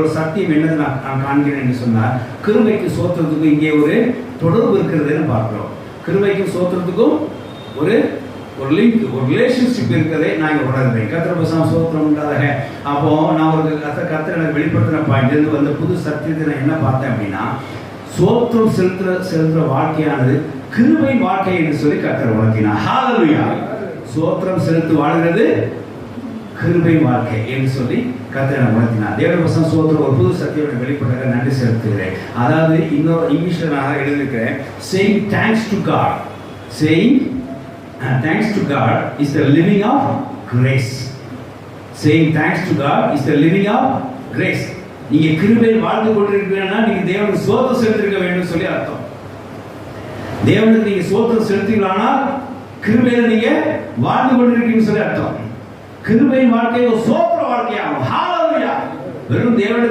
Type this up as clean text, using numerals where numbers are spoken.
ஒரு சத்தியம் என்னது நான் காண்கிறேன் என்று சொன்னால், கிருபைக்கு சோத்திரத்துக்கும் இங்கே ஒரு தொடர்பு இருக்கிறதுன்னு பார்க்கிறோம். கிருபைக்கும் சோத்திரத்துக்கும் ஒரு லிங்க், ஒரு ரிலேஷன்ஷிப் இருக்கிறதை நான் இங்கே உணர்கிறேன். கர்த்தர் பசங்க சோத்திரம் உண்டாதாக. அப்போ நான் ஒரு கர்த்தர் எனக்கு வெளிப்படுத்தின பாயிண்ட் வந்து புது சத்தியத்தை நான் என்ன பார்த்தேன் அப்படின்னா, சோத்திரம் செலுத்துற வாழ்க்கையானது கிருபை வாழ்க்கை என்று சொல்லி கர்த்தர் உணர்த்தினார். ஹல்லேலூயா. சோத்திரம் செலுத்து வாழ்கிறது கிருபை வாழ்க்கை என்று சொல்லி கர்த்தர் உணர்த்தினார். தேவனுடைய வசனம் சோத்திரம் ஒரு புது சத்தியம் வெளிப்பட்ட நன்றி செலுத்துகிறேன். அதாவது இன்னொரு இங்கிலீஷ்ல நான் எழுதியிருக்கிறேன், saying thanks to God. saying thanks to God is the living of grace. saying thanks to God is the living of grace. நீங்க கிருபை வாழ்ந்து கொண்டிருக்கிறீங்கன்னா நீங்க தேவனுக்கு சோத்திரம் செலுத்திருக்க வேண்டும் சொல்லி அர்த்தம். தேவனுக்கு நீங்க சோத்திரம் செலுத்தீங்களானா கிருபையில நீங்க வாழ்ந்து கொண்டிருக்கீங்கன்னு சொல்லி அர்த்தம். கிருபை வாழ்க்கை ஒரு சோத்திர வாழ்க்கையாகும். ஹல்லேலூயா. வெறும் தேவனுக்கு